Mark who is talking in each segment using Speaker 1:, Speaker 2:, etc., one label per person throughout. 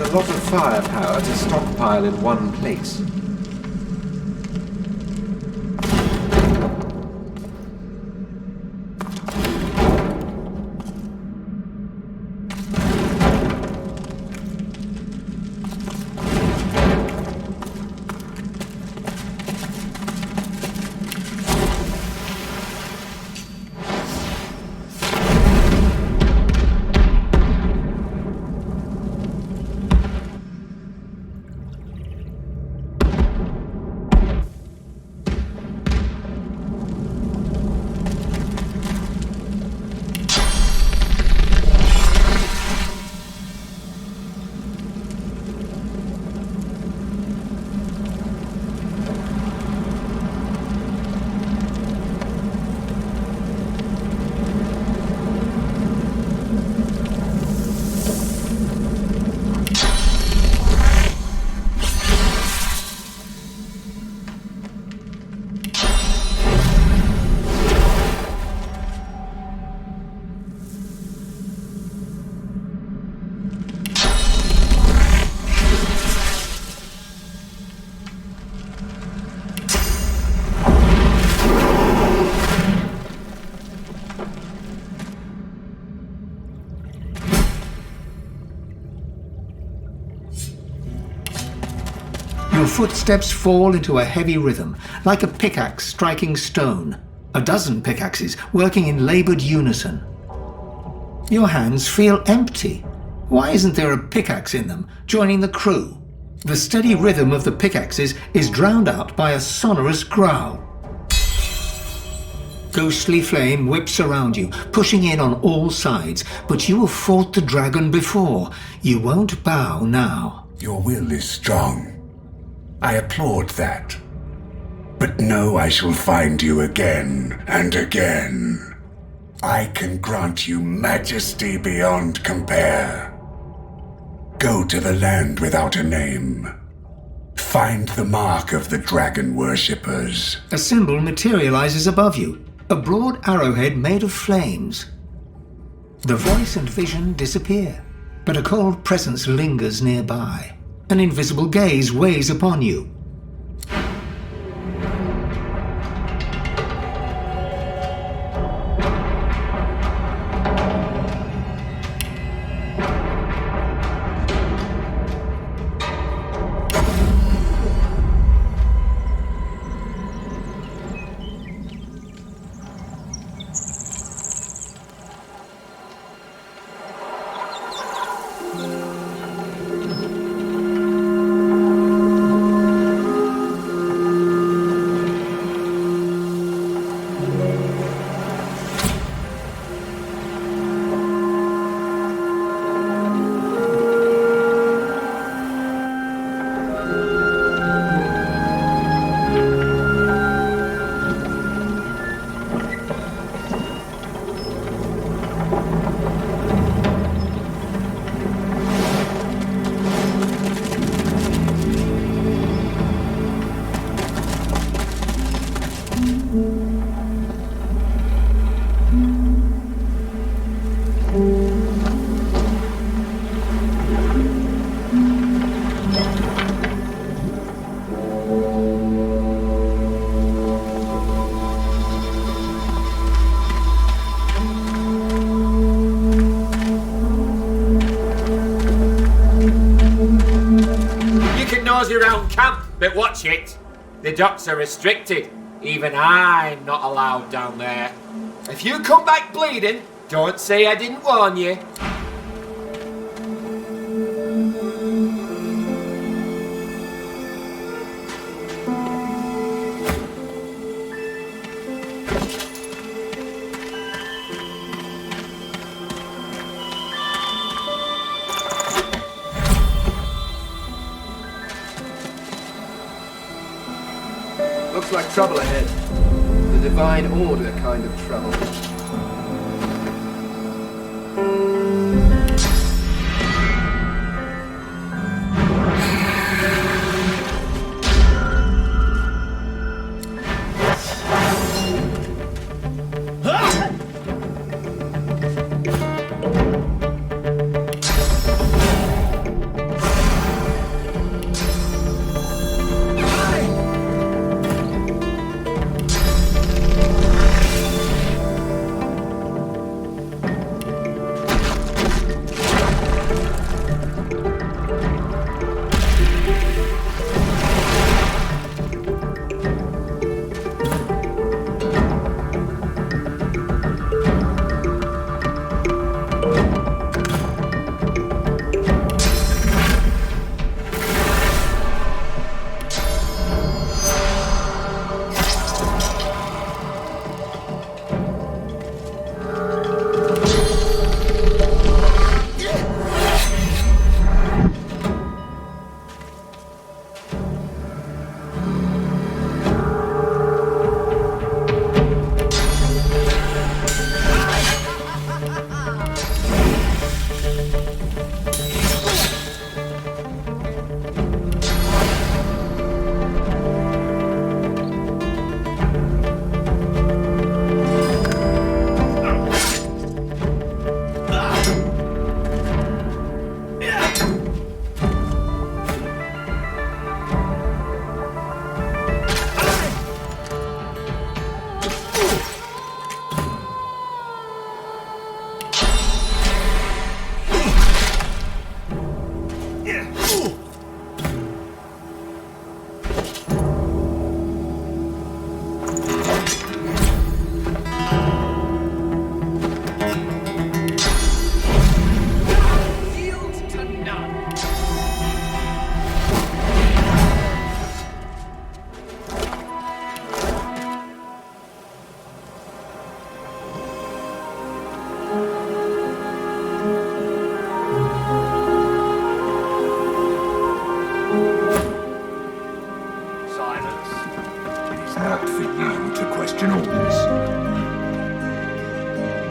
Speaker 1: a lot of firepower to stockpile in one place.
Speaker 2: Your footsteps fall into a heavy rhythm, like a pickaxe striking stone. A dozen pickaxes working in labored unison. Your hands feel empty. Why isn't there a pickaxe in them, joining the crew? The steady rhythm of the pickaxes is drowned out by a sonorous growl. Ghostly flame whips around you, pushing in on all sides, but you have fought the dragon before. You won't bow now.
Speaker 3: Your will is strong. I applaud that. But know I shall find you again and again. I can grant you majesty beyond compare. Go to the land without a name. Find the mark of the dragon worshippers.
Speaker 2: A symbol materializes above you, a broad arrowhead made of flames. The voice and vision disappear, but a cold presence lingers nearby. An invisible gaze weighs upon you.
Speaker 4: Around camp, but watch it. The docks are restricted. Even I'm not allowed down there. If you come back bleeding, don't say I didn't warn you.
Speaker 5: Looks like trouble ahead. The Divine Order kind of trouble.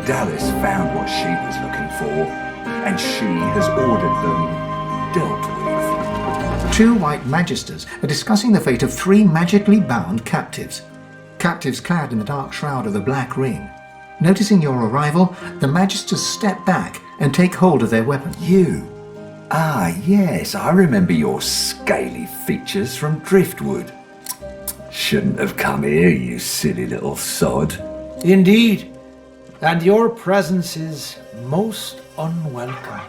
Speaker 3: Dallas found what she was looking for, and she has ordered them dealt with.
Speaker 2: 2 white magisters are discussing the fate of 3 magically bound captives. Captives clad in the dark shroud of the Black Ring. Noticing your arrival, the magisters step back and take hold of their weapons.
Speaker 3: You? Ah, yes, I remember your scaly features from Driftwood. Shouldn't have come here, you silly little sod.
Speaker 6: Indeed. And your presence is most unwelcome.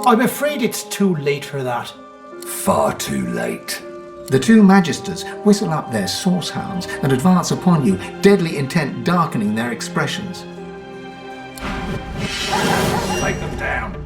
Speaker 6: I'm afraid it's too late for that.
Speaker 3: Far too late.
Speaker 2: The 2 magisters whistle up their source hounds and advance upon you, deadly intent darkening their expressions.
Speaker 3: Take them down.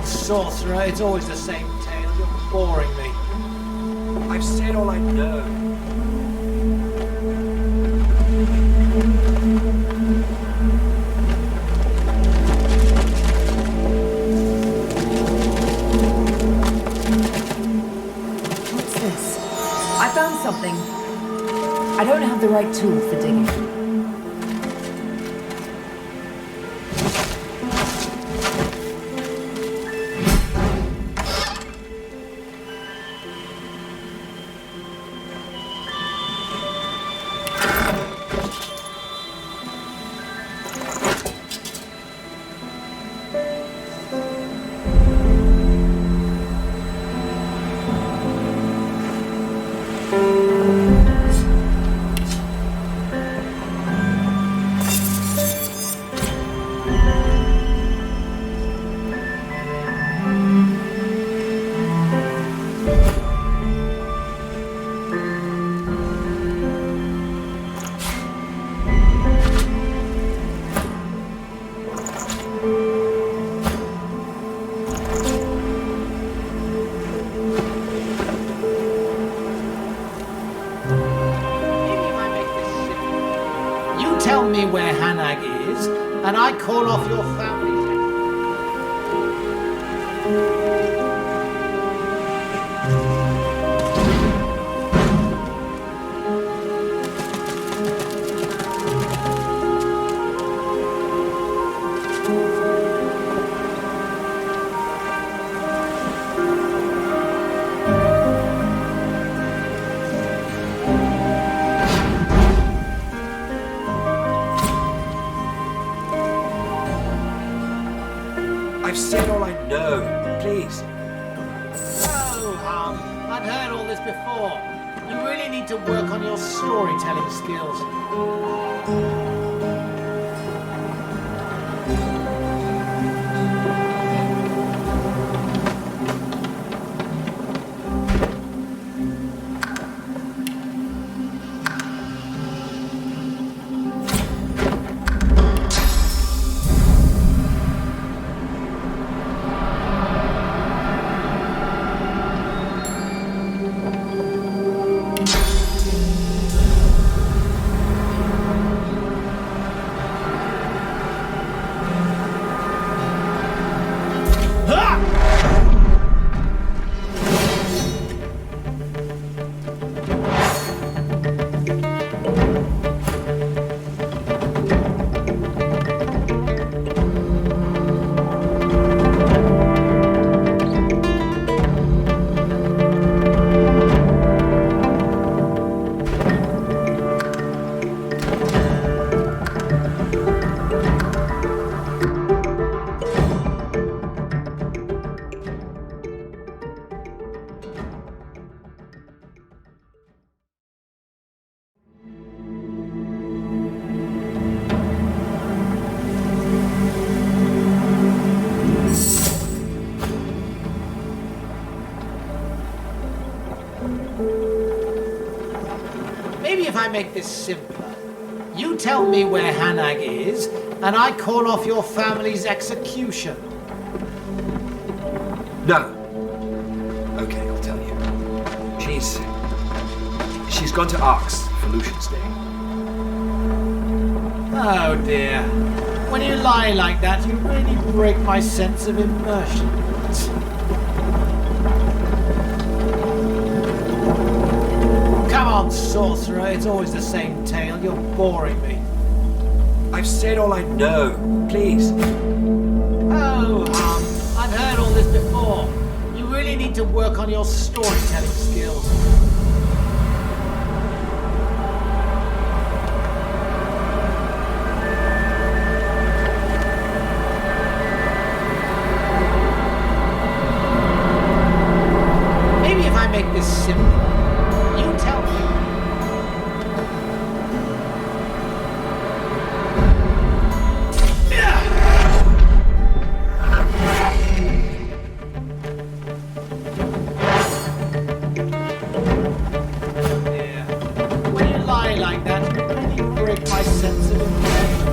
Speaker 6: Sorcerer, it's always the same tale. You're boring me.
Speaker 5: I've said all I know.
Speaker 7: What's this? I found something. I don't have the right tool for digging.
Speaker 6: me where Hanag is, and I call off your family.
Speaker 4: I've said all I know. Please.
Speaker 6: Oh, Hum, I've heard all this before. You really need to work on your storytelling skills. Maybe if I make this simpler, you tell me where Hanag is, and I call off your family's execution.
Speaker 1: No. Okay, I'll tell you. She's gone to Arx for Lucian's Day.
Speaker 6: Oh dear. When you lie like that, you really break my sense of immersion. Come on, sorcerer, it's always the same tale. You're boring me.
Speaker 1: I've said all I know. Please.
Speaker 6: Oh, Hum, I've heard all this before. You really need to work on your storytelling skills. Maybe if I make this simpler, you tell me. When you lie like that, you really break my sense of immersion.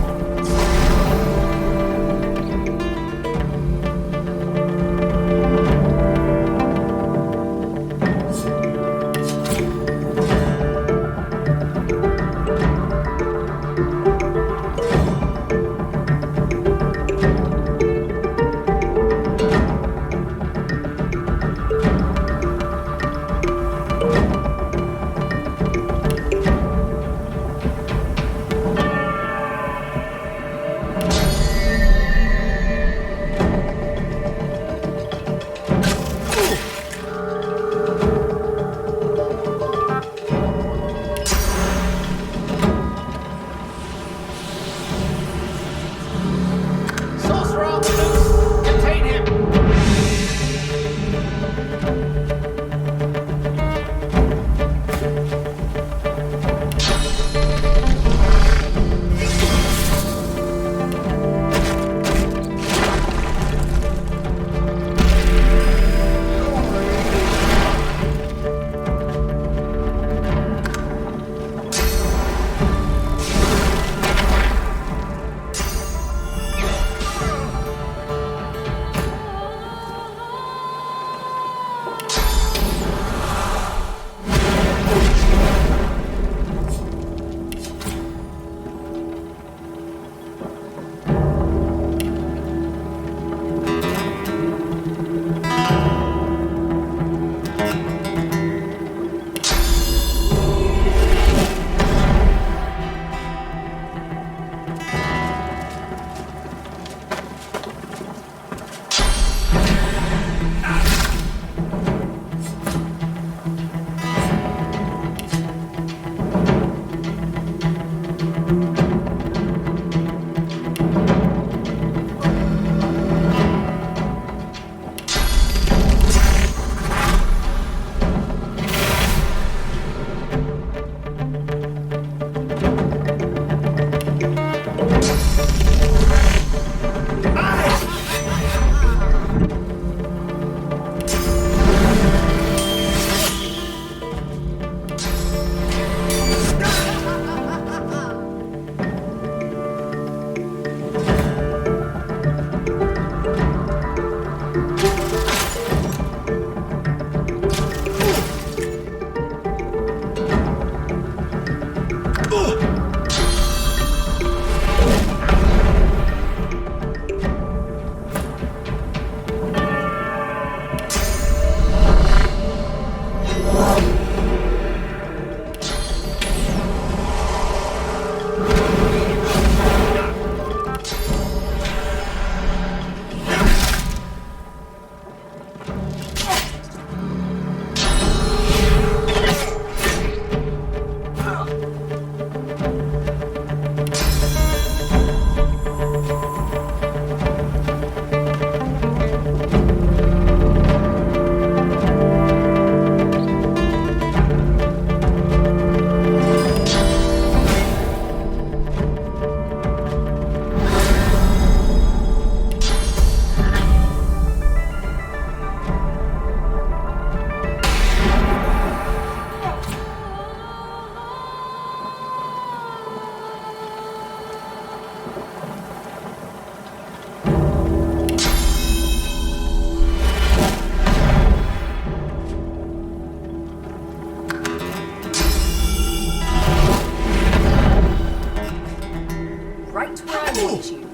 Speaker 7: hate you.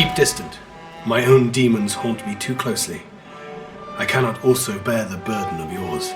Speaker 8: Keep distant. My own demons haunt me too closely. I cannot also bear the burden of yours.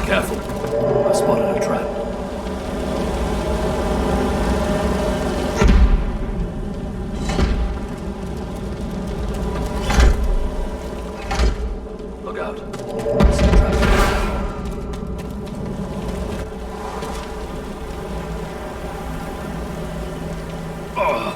Speaker 8: Careful. I spotted a trap. Look out. It's a trap. Oh.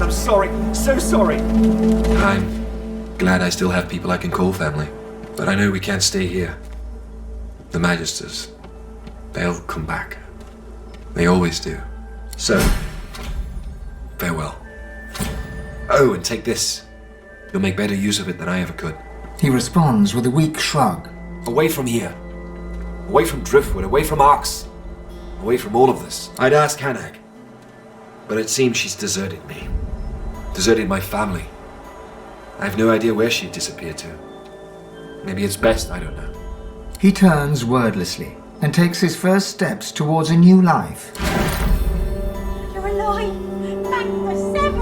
Speaker 4: I'm sorry, so sorry.
Speaker 1: I'm glad I still have people I can call family, but I know we can't stay here. The Magisters, they'll come back. They always do. So, farewell. Oh, and take this. You'll make better use of it than I ever could.
Speaker 2: He responds with a weak shrug.
Speaker 1: Away from here. Away from Driftwood, away from Arx. Away from all of this. I'd ask Hanag, but it seems she's deserted me. Deserted my family. I have no idea where she disappeared to. Maybe it's best, I don't know.
Speaker 2: He turns wordlessly and takes his first steps towards a new life.
Speaker 9: You're alive! Back for 7!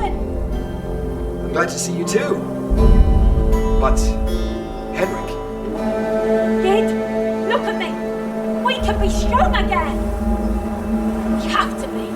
Speaker 1: I'm glad to see you too. But, Henrik.
Speaker 9: Kid, look at me! We can be strong again! We have to be.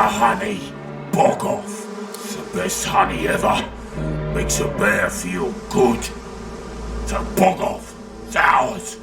Speaker 3: honey. Bog off. It's the best honey ever. Makes a bear feel good. So bog off. It's ours.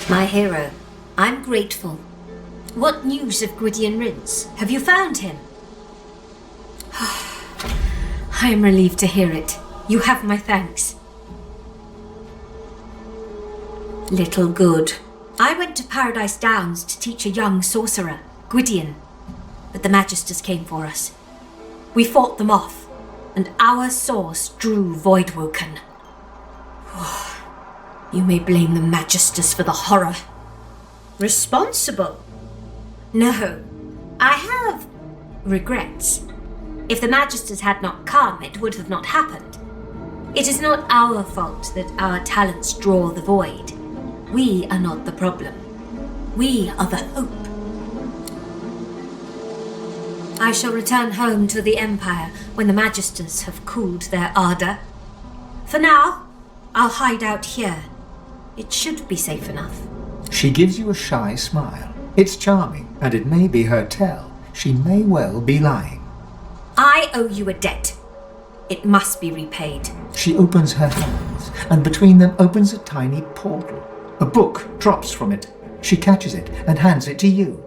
Speaker 10: My hero, I'm grateful. What news of Gwydion Rince? Have you found him? I am relieved to hear it. You have my thanks. Little good. I went to Paradise Downs to teach a young sorcerer, Gwydion, but the Magisters came for us. We fought them off, and our source drew Voidwoken. You may blame the Magisters for the horror. Responsible? No. I have regrets. If the Magisters had not come, it would have not happened. It is not our fault that our talents draw the void. We are not the problem. We are the hope. I shall return home to the Empire when the Magisters have cooled their ardor. For now, I'll hide out here. It should be safe enough.
Speaker 2: She gives you a shy smile. It's charming, and it may be her tell. She may well be lying.
Speaker 10: I owe you a debt. It must be repaid.
Speaker 2: She opens her hands, and between them opens a tiny portal. A book drops from it. She catches it and hands it to you.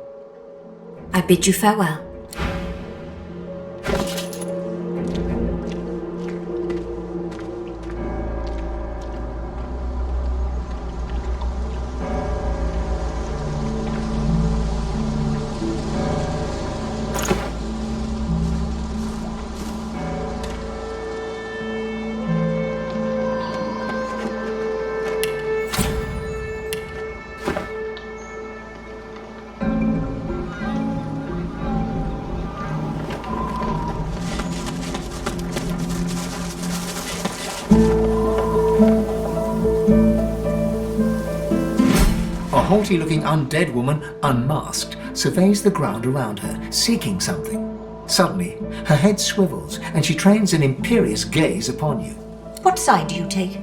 Speaker 10: I bid you farewell.
Speaker 2: A haughty-looking undead woman, unmasked, surveys the ground around her, seeking something. Suddenly, her head swivels, and she trains an imperious gaze upon you.
Speaker 10: What side do you take?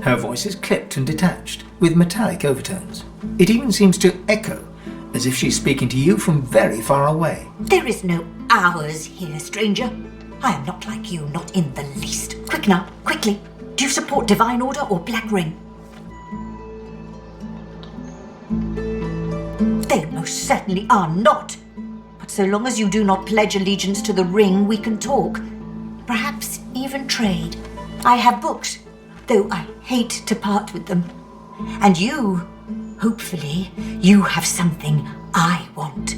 Speaker 2: Her voice is clipped and detached, with metallic overtones. It even seems to echo, as if she's speaking to you from very far away.
Speaker 11: There is no ours here, stranger. I am not like you, not in the least. Quick now, quickly. Do you support Divine Order or Black Ring? They most certainly are not. But so long as you do not pledge allegiance to the Ring, we can talk. Perhaps even trade. I have books, though I hate to part with them. And you, hopefully, you have something I want.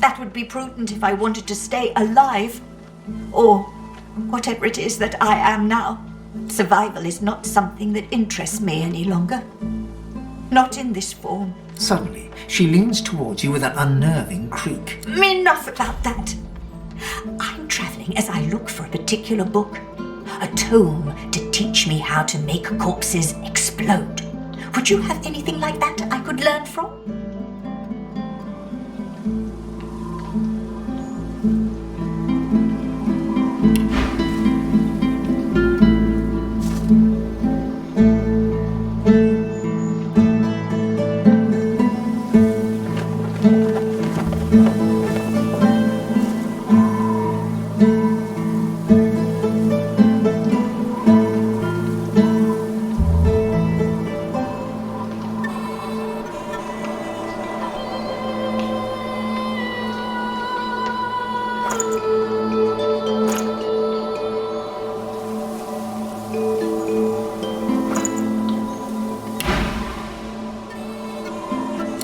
Speaker 11: That would be prudent if I wanted to stay alive. Or whatever it is that I am now. Survival is not something that interests me any longer. Not in this form.
Speaker 2: Suddenly, she leans towards you with an unnerving creak.
Speaker 11: Enough about that. I'm traveling as I look for a particular book. A tome to teach me how to make corpses explode. Would you have anything like that I could learn from?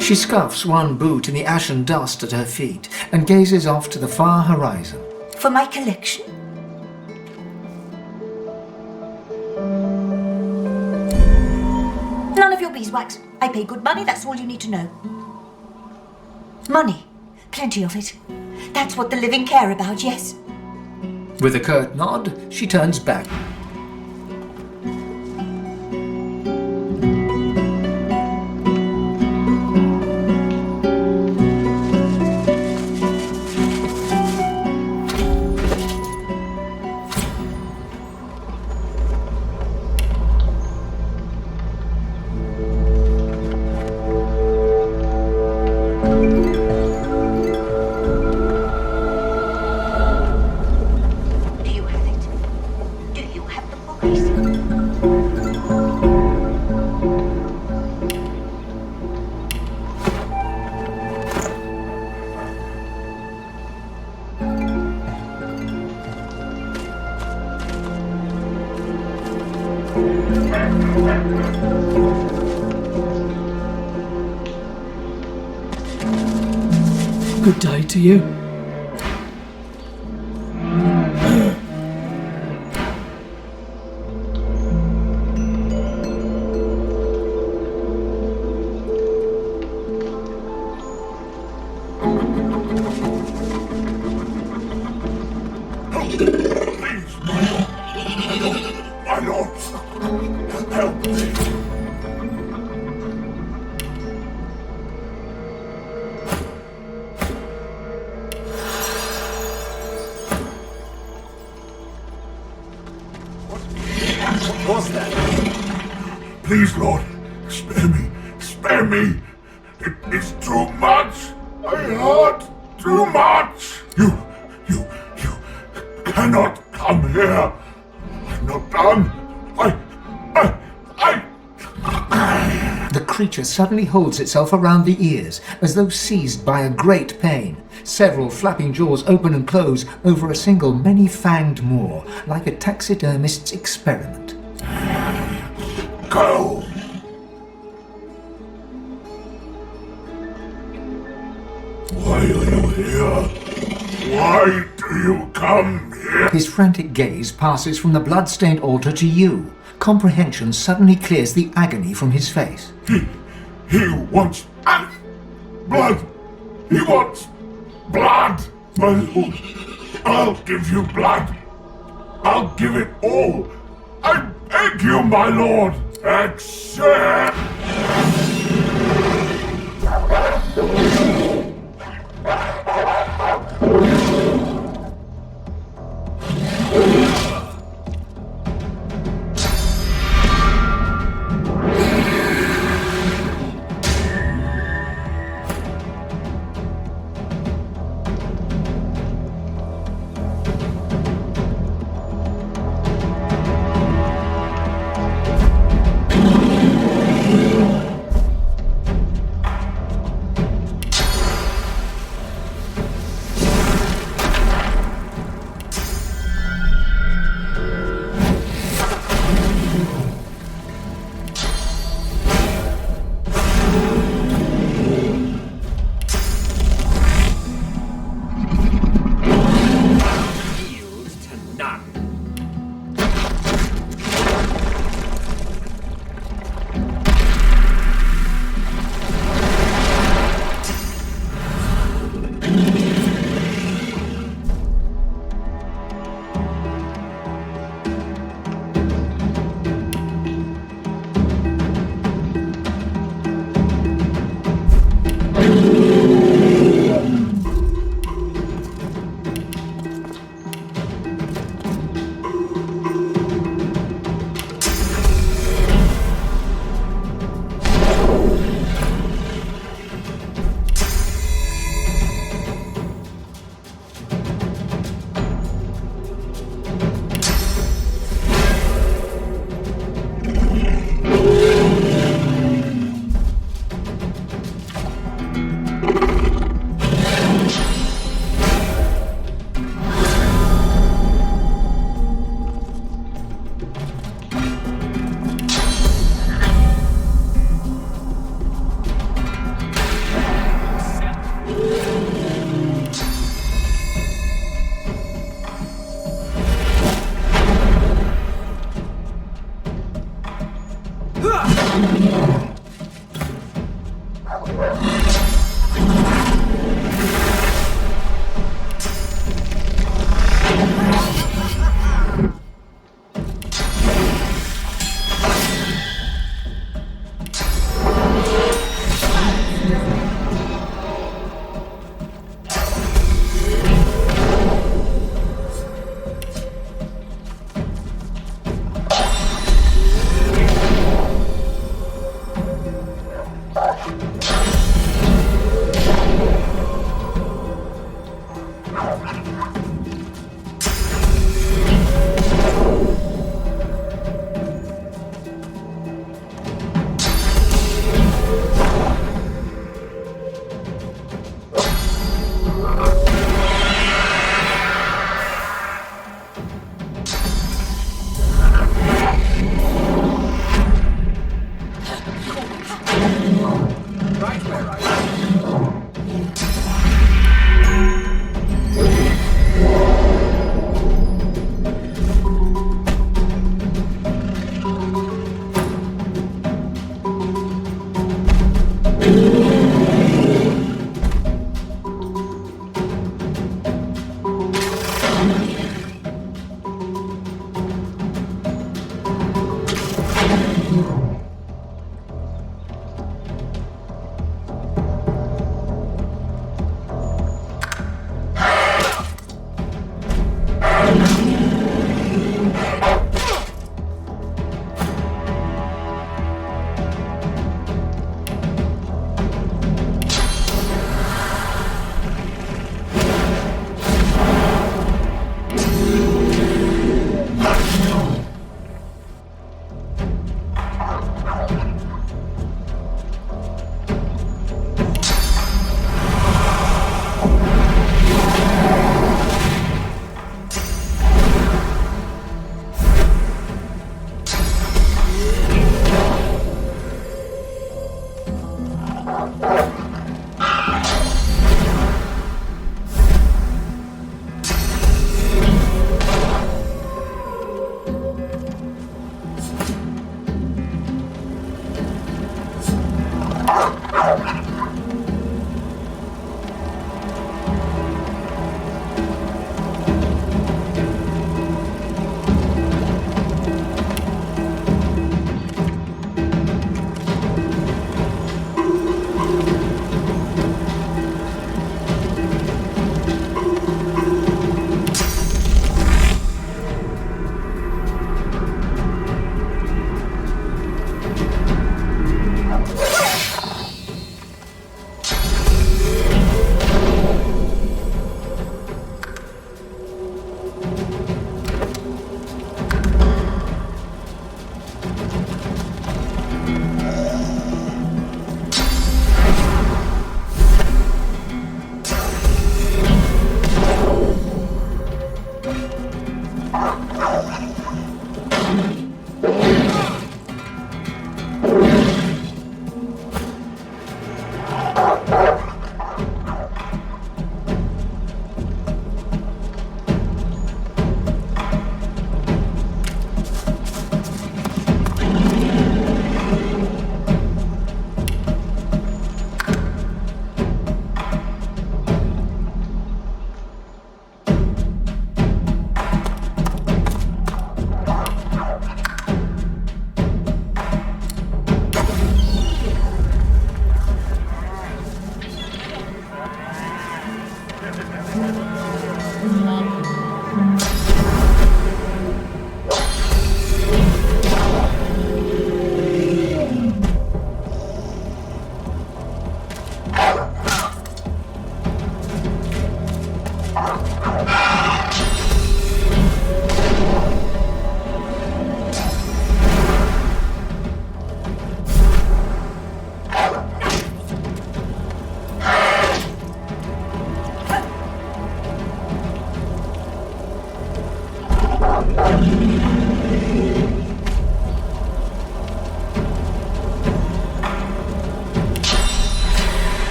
Speaker 2: She scuffs one boot in the ashen dust at her feet and gazes off to the far horizon.
Speaker 11: For my collection? None of your beeswax. I pay good money, that's all you need to know. Money. Plenty of it. That's what the living care about, yes?
Speaker 2: With a curt nod, she turns back.
Speaker 12: Good day to you.
Speaker 3: My lord, help me.
Speaker 8: What was that?
Speaker 3: Please, Lord, spare me. Spare me. It is too much. I hurt too much. You cannot come here. I'm not done.
Speaker 2: The creature suddenly holds itself around the ears, as though seized by a great pain. Several flapping jaws open and close over a single many-fanged maw, like a taxidermist's experiment.
Speaker 3: Go. Why are you here? Why do you come here?
Speaker 2: His frantic gaze passes from the blood-stained altar to you. Comprehension suddenly clears the agony from his face.
Speaker 3: He wants blood. He wants blood. My lord, I'll give you blood. I'll give it all. I beg you, my lord. Accept.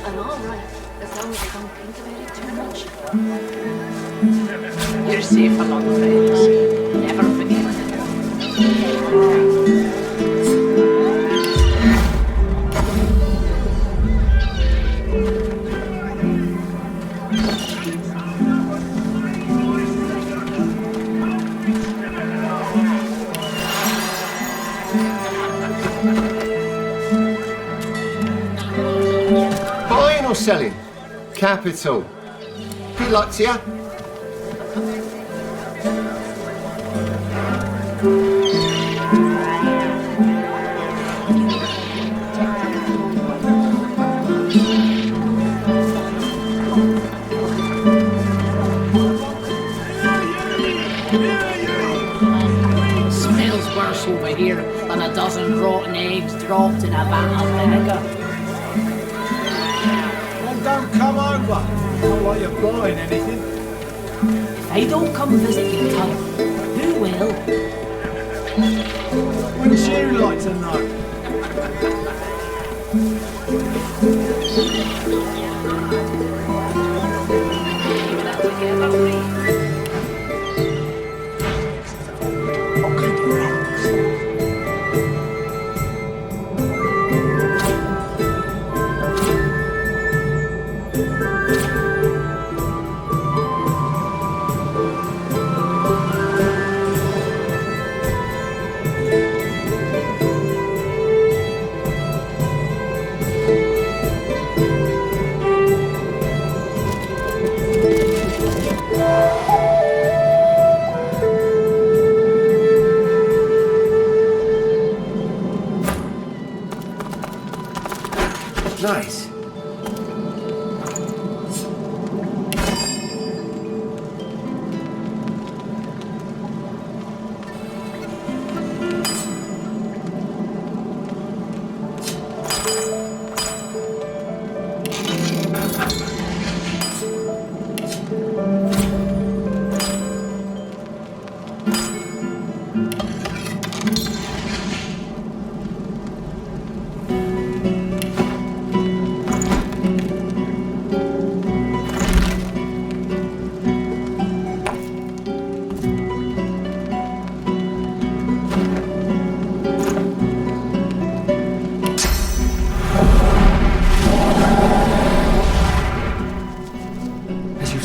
Speaker 7: I'm alright, as long as I don't think about it too much.
Speaker 6: You're safe along, friends. Never forget.
Speaker 5: Buying or selling? Capital. Good luck to you.
Speaker 6: Smells worse over here than a dozen rotten eggs dropped in a vat of vinegar.
Speaker 13: Well, don't come over. Not like you're buying anything.
Speaker 6: If I don't come visit you, Tom, who will?
Speaker 13: Wouldn't you like to know?
Speaker 2: Nice.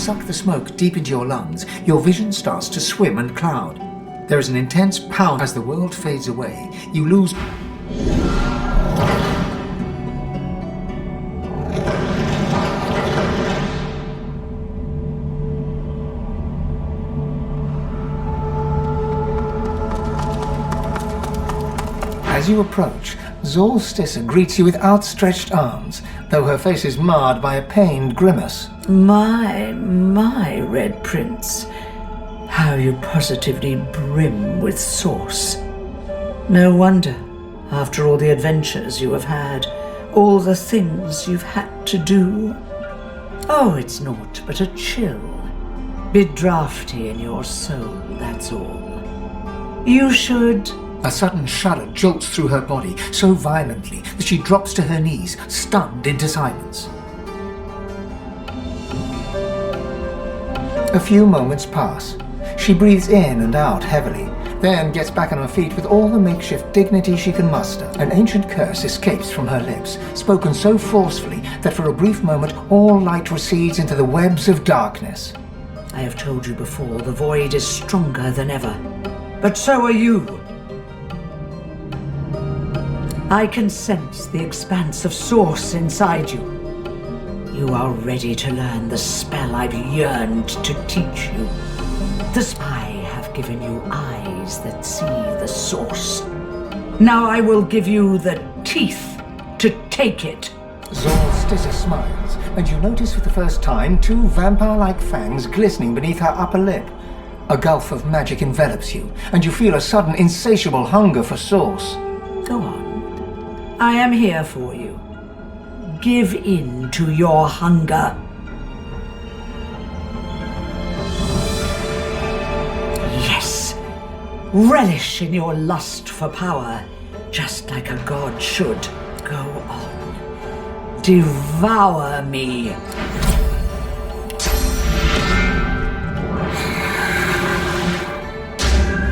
Speaker 2: Suck the smoke deep into your lungs, your vision starts to swim and cloud. There is an intense pound as the world fades away. You lose... As you approach, Zolstissa greets you with outstretched arms, though her face is marred by a pained grimace.
Speaker 12: My Red Prince. How you positively brim with sauce. No wonder, after all the adventures you have had, all the things you've had to do. Oh, it's naught but a chill. Bit drafty in your soul, that's all. You should...
Speaker 2: A sudden shudder jolts through her body so violently that she drops to her knees, stunned into silence. A few moments pass. She breathes in and out heavily, then gets back on her feet with all the makeshift dignity she can muster. An ancient curse escapes from her lips, spoken so forcefully that for a brief moment all light recedes into the webs of darkness.
Speaker 12: I have told you before, the void is stronger than ever. But so are you. I can sense the expanse of source inside you. You are ready to learn the spell I've yearned to teach you. I have given you eyes that see the source. Now I will give you the teeth to take it.
Speaker 2: Zolstissa smiles, and you notice for the first time two vampire-like fangs glistening beneath her upper lip. A gulf of magic envelops you, and you feel a sudden insatiable hunger for source.
Speaker 12: Go on. I am here for you. Give in to your hunger. Yes. Relish in your lust for power, just like a god should. Go on. Devour me.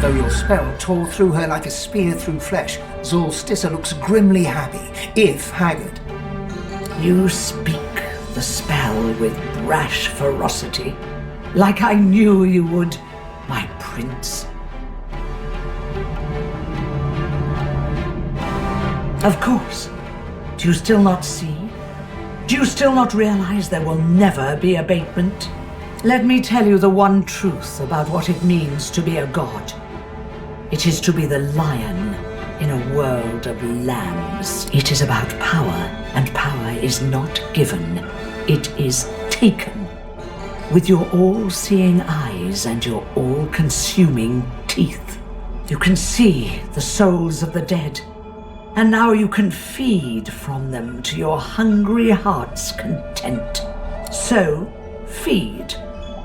Speaker 2: Though your spell tore through her like a spear through flesh, Zolstissa looks grimly happy, if haggard.
Speaker 12: You speak the spell with brash ferocity, like I knew you would, my prince. Of course. Do you still not see? Do you still not realize there will never be abatement? Let me tell you the one truth about what it means to be a god. It is to be the lion in a world of lambs. It is about power, and power is not given. It is taken. With your all-seeing eyes and your all-consuming teeth. You can see the souls of the dead, and now you can feed from them to your hungry heart's content. So, feed,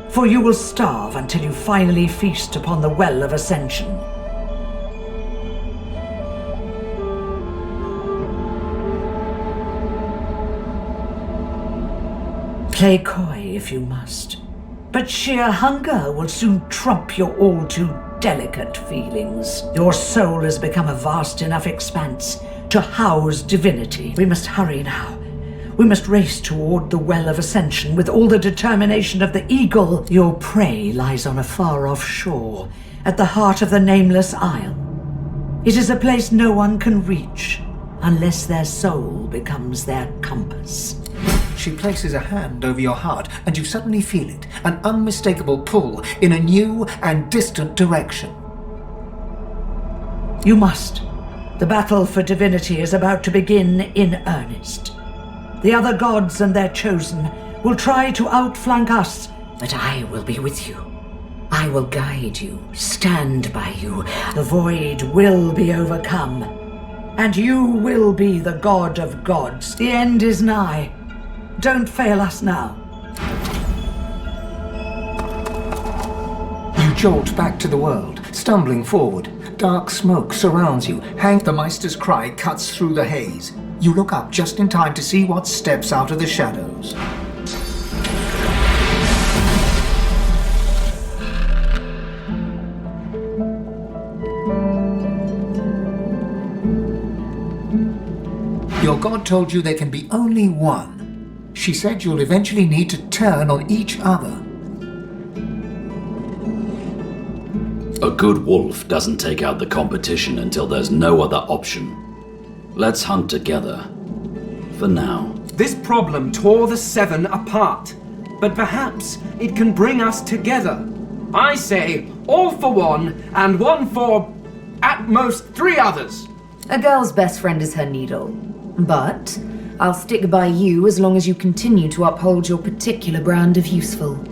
Speaker 12: for you will starve until you finally feast upon the Well of Ascension. Play coy if you must, but sheer hunger will soon trump your all too delicate feelings. Your soul has become a vast enough expanse to house divinity. We must hurry now. We must race toward the Well of Ascension with all the determination of the eagle. Your prey lies on a far-off shore, at the heart of the Nameless Isle. It is a place no one can reach, unless their soul becomes their compass.
Speaker 2: She places a hand over your heart, and you suddenly feel it, an unmistakable pull in a new and distant direction.
Speaker 12: You must. The battle for divinity is about to begin in earnest. The other gods and their chosen will try to outflank us, but I will be with you. I will guide you, stand by you. The void will be overcome, and you will be the god of gods. The end is nigh. Don't fail us now.
Speaker 2: You jolt back to the world, stumbling forward. Dark smoke surrounds you. Hank the Meister's cry cuts through the haze. You look up just in time to see what steps out of the shadows. Your god told you there can be only one. She said you'll eventually need to turn on each other.
Speaker 14: A good wolf doesn't take out the competition until there's no other option. Let's hunt together. For now.
Speaker 5: This problem tore the Seven apart, but perhaps it can bring us together. I say, all for one, and one for, at most, 3 others.
Speaker 7: A girl's best friend is her needle. But I'll stick by you as long as you continue to uphold your particular brand of useful.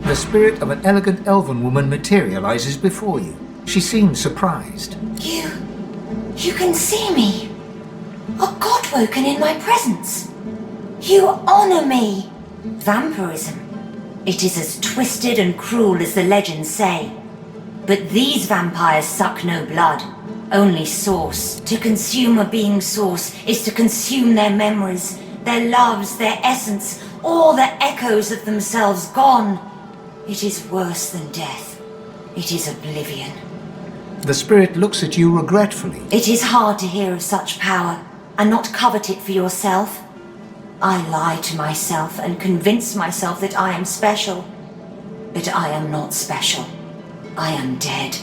Speaker 2: The spirit of an elegant elven woman materializes before you. She seems surprised.
Speaker 11: You can see me. A god woken in my presence. You honor me. Vampirism. It is as twisted and cruel as the legends say. But these vampires suck no blood, only source. To consume a being's source is to consume their memories, their loves, their essence, all the echoes of themselves gone. It is worse than death. It is oblivion.
Speaker 2: The spirit looks at you regretfully.
Speaker 11: It is hard to hear of such power and not covet it for yourself. I lie to myself and convince myself that I am special. But I am not special. I am dead.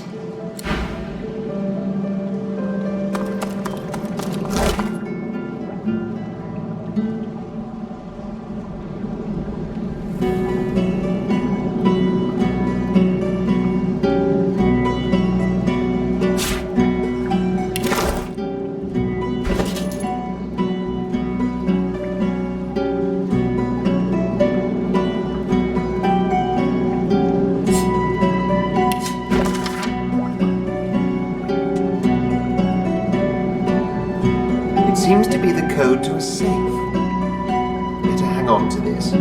Speaker 15: Seems to be the code to a safe. Better hang on to this.